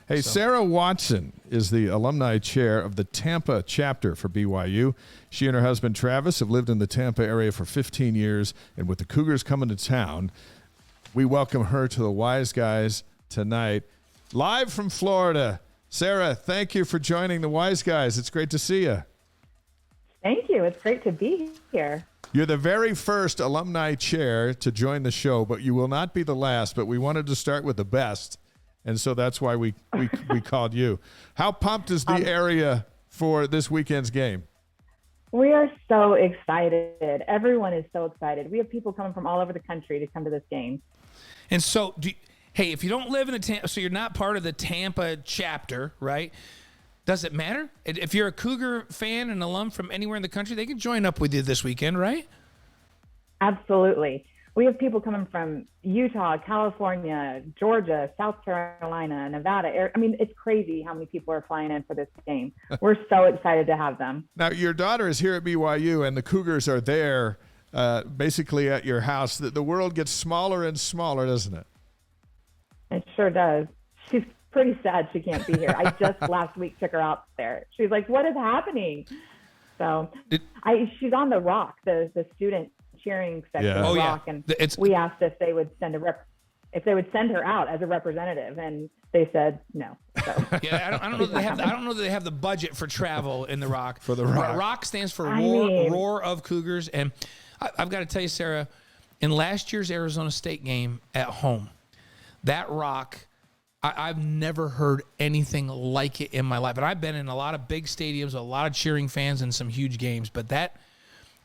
Hey, So. Sarah Watson is the Alumni Chair of the Tampa chapter for BYU. She and her husband, Travis, have lived in the Tampa area for 15 years, and with the Cougars coming to town, we welcome her to the Wise Guys tonight. Live from Florida. Sarah, thank you for joining the Wise Guys. It's great to see you. Thank you. It's great to be here. You're the very first Alumni Chair to join the show, but you will not be the last. But we wanted to start with the best, and so that's why we called you. How pumped is the area for this weekend's game? We are so excited. Everyone is so excited. We have people coming from all over the country to come to this game. And so, hey, if you don't live in the Tampa, so you're not part of the Tampa chapter, right? Does it matter? If you're a Cougar fan and alum from anywhere in the country, they can join up with you this weekend, right? Absolutely. We have people coming from Utah, California, Georgia, South Carolina, Nevada. I mean, it's crazy how many people are flying in for this game. We're so excited to have them. Now, your daughter is here at BYU, and the Cougars are there basically at your house. The world gets smaller and smaller, doesn't it? It sure does. She's pretty sad she can't be here. I just last week took her out there. She's like, what is happening? So she's on the Rock, the student cheering section of the Rock, and we asked if they would send her out as a representative, and they said no. So. Yeah, I don't know that they have the budget for travel in the Rock. For the Rock. Rock stands for Roar of Cougars, and I've got to tell you, Sarah, in last year's Arizona State game at home, that Rock, I've never heard anything like it in my life. And I've been in a lot of big stadiums, a lot of cheering fans, and some huge games. But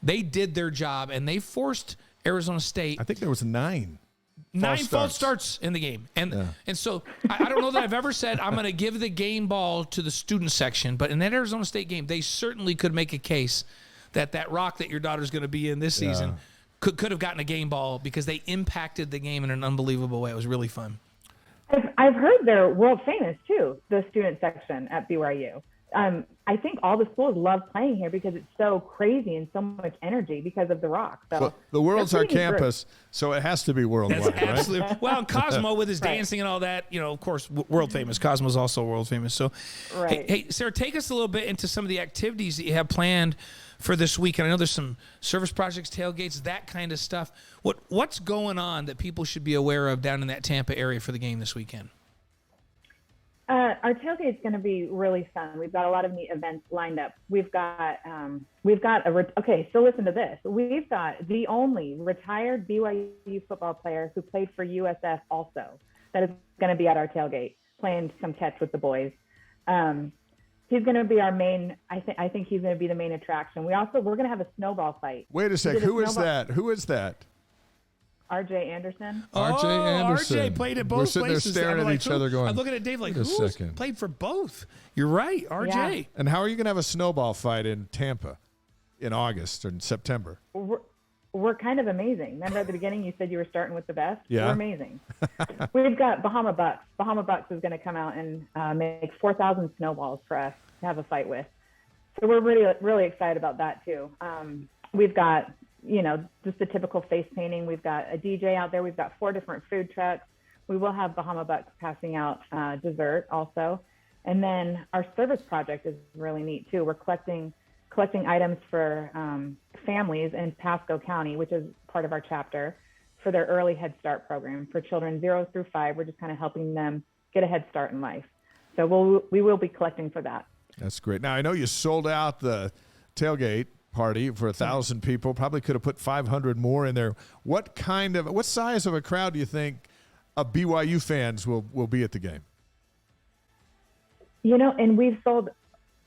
they did their job, and they forced Arizona State. I think there was 9 false starts in the game. And so I don't know that I've ever said I'm going to give the game ball to the student section. But in that Arizona State game, they certainly could make a case that Rock that your daughter's going to be in this season could have gotten a game ball because they impacted the game in an unbelievable way. It was really fun. I've heard they're world famous too, the student section at BYU. I think all the schools love playing here because it's so crazy and so much energy because of the Rock. So well, the world's our campus, so it has to be worldwide, That's absolutely right? Well, and Cosmo with his dancing and all that, of course, world famous. Cosmo's also world famous. So, hey, Sarah, take us a little bit into some of the activities that you have planned for this weekend. I know there's some service projects, tailgates, that kind of stuff. What's going on that people should be aware of down in that Tampa area for the game this weekend? Our tailgate's going to be really fun. We've got a lot of neat events lined up. So listen to this. We've got the only retired BYU football player who played for USF also that is going to be at our tailgate playing some catch with the boys. He's going to be our main. I think he's going to be the main attraction. We're going to have a snowball fight. Wait a sec. Who is that? R.J. Anderson. R.J. Anderson. R.J. played at both places. We're sitting there staring at each other going, I'm looking at Dave like, who's played for both? You're right, R.J. Yeah. And how are you going to have a snowball fight in Tampa in August or in September? We're kind of amazing. Remember at the beginning you said you were starting with the best? Yeah. We're amazing. We've got Bahama Bucks. Bahama Bucks is going to come out and make 4,000 snowballs for us to have a fight with. So we're really, really excited about that too. We've got, just the typical face painting. We've got a DJ out there. We've got 4 different food trucks. We will have Bahama Bucks passing out dessert also. And then our service project is really neat too. We're collecting items for families in Pasco County, which is part of our chapter, for their early Head Start program for children 0 through 5. We're just kind of helping them get a head start in life. So we will be collecting for that. That's great. Now, I know you sold out the tailgate party for 1,000 people. Probably could have put 500 more in there. What size of a crowd do you think of BYU fans will be at the game? And we've sold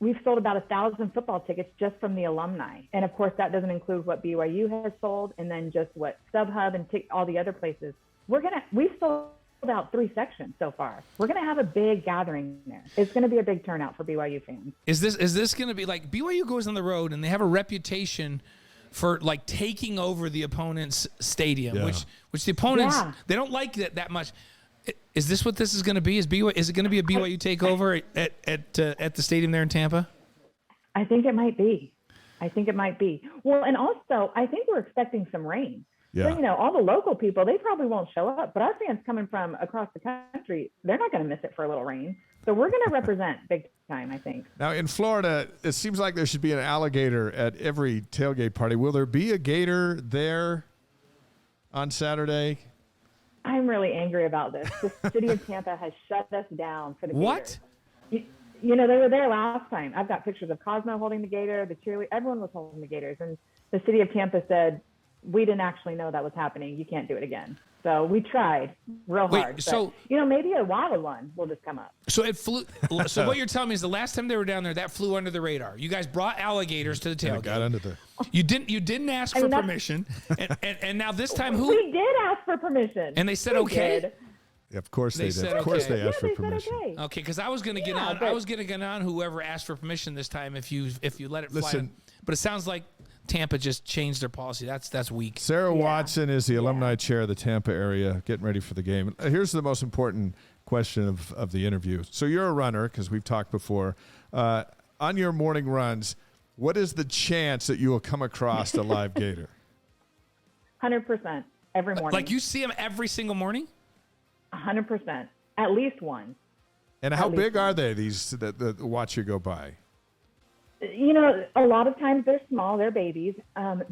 about 1,000 football tickets just from the alumni. And of course, that doesn't include what BYU has sold and then just what StubHub and all the other places. We've sold out 3 sections so far. We're going to have a big gathering there. It's going to be a big turnout for BYU fans. Is this going to be like BYU goes on the road and they have a reputation for like taking over the opponent's stadium, which the opponents, they don't like that much. Is this what this is going to be? Is it going to be a BYU takeover at the stadium there in Tampa? I think it might be. Well, and also I think we're expecting some rain. Yeah. So, all the local people, they probably won't show up, but our fans coming from across the country, they're not going to miss it for a little rain. So we're going to represent big time, I think. Now, in Florida, it seems like there should be an alligator at every tailgate party. Will there be a gator there on Saturday? I'm really angry about this. The city of Tampa has shut us down for the What? Gators. You know, they were there last time. I've got pictures of Cosmo holding the gator, the cheerleader, everyone was holding the gators. And the city of Tampa said, we didn't actually know that was happening. You can't do it again. So we tried real hard. But, so maybe a wild one will just come up. So it flew. So what you're telling me is the last time they were down there, that flew under the radar. You guys brought alligators to the tailgate. Got under the. You didn't ask for permission, and now this time who? We did ask for permission. And they said we okay. Did. Yeah, of course they did. said Of course okay. they asked for They permission. said okay. Okay, because I was going to get on. I was going to get on whoever asked for permission this time. If you let it fly. Listen. But it sounds like Tampa just changed their policy. That's weak. Sarah Watson is the alumni chair of the Tampa area, getting ready for the game. Here's the most important question of the interview. So you're a runner, because we've talked before. On your morning runs, what is the chance that you will come across a live gator? 100% every morning. Like you see them every single morning? 100%. At least one. And how big are they, these that watch you go by? You know, a lot of times they're small, they're babies.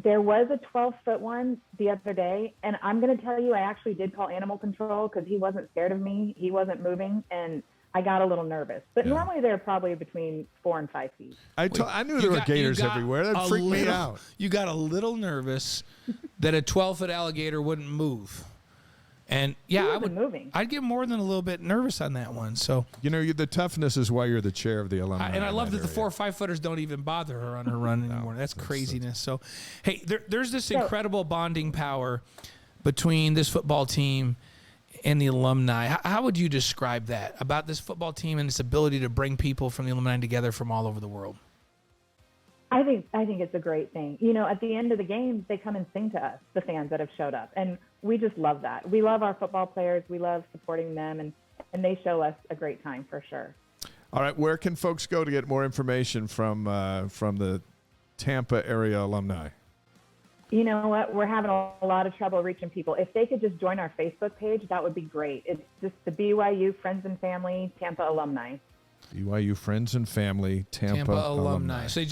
There was a 12-foot one the other day, and I'm going to tell you, I actually did call animal control because he wasn't scared of me. He wasn't moving, and I got a little nervous. But normally they're probably between 4 and 5 feet. I knew there were gators everywhere. That freaked me out. You got a little nervous that a 12-foot alligator wouldn't move. And I'd get more than a little bit nervous on that one. So the toughness is why you're the chair of the alumni. And I love that the 4 or 5 footers don't even bother her on her run anymore. That's craziness. So, hey, there's this incredible bonding power between this football team and the alumni. How would you describe that about this football team and its ability to bring people from the alumni together from all over the world? I think it's a great thing. At the end of the game, they come and sing to us, the fans that have showed up. And we just love that. We love our football players. We love supporting them, and they show us a great time for sure. All right, where can folks go to get more information from the Tampa area alumni? You know what? We're having a lot of trouble reaching people. If they could just join our Facebook page, that would be great. It's just the BYU Friends and Family Tampa Alumni. BYU Friends and Family Tampa Alumni. So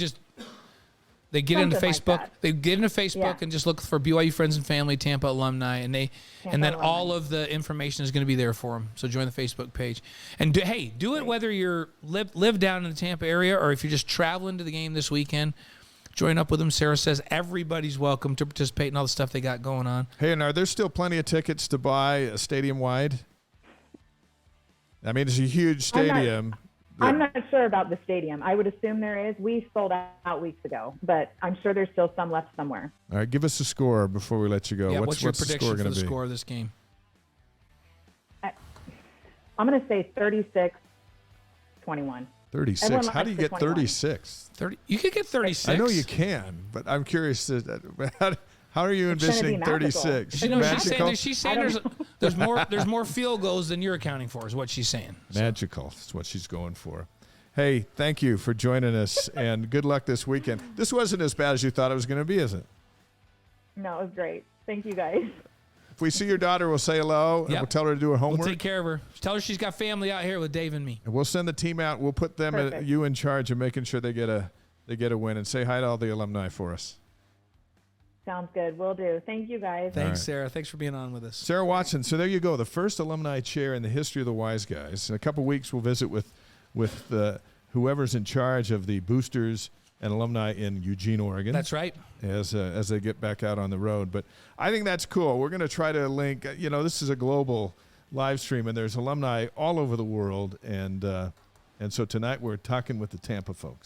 they get into Facebook. Like they get into Facebook and just look for BYU Friends and Family Tampa Alumni, and then Alumni. all of the information is going to be there for them. So join the Facebook page, and do it whether you're live down in the Tampa area or if you're just traveling to the game this weekend. Join up with them. Sarah says everybody's welcome to participate in all the stuff they got going on. Hey, and are there still plenty of tickets to buy stadium wide? I mean, it's a huge stadium. I'm not sure about the stadium. I would assume there is. We sold out weeks ago, but I'm sure there's still some left somewhere. All right, give us a score before we let you go. Yeah, what's your prediction the for the score of this game? I'm going to say 36-21. 36. How do you get 36? 30. You could get 36. I know you can, but I'm curious. How are you envisioning 36? She's saying there's more field goals than you're accounting for, is what she's saying. Magical is what she's going for. Hey, thank you for joining us, and good luck this weekend. This wasn't as bad as you thought it was going to be, is it? No, it was great. Thank you, guys. If we see your daughter, we'll say hello, and we'll tell her to do her homework. We'll take care of her. Tell her she's got family out here with Dave and me. And we'll send the team out. We'll put them you in charge of making sure they get a win. And say hi to all the alumni for us. Sounds good. Will do. Thank you, guys. Thanks, Sarah. Thanks for being on with us. Sarah Watson. So there you go. The first alumni chair in the history of the Wise Guys. In a couple weeks, we'll visit with whoever's in charge of the boosters and alumni in Eugene, Oregon. That's right. As they get back out on the road. But I think that's cool. We're going to try to link, this is a global live stream, and there's alumni all over the world. And so tonight we're talking with the Tampa folks.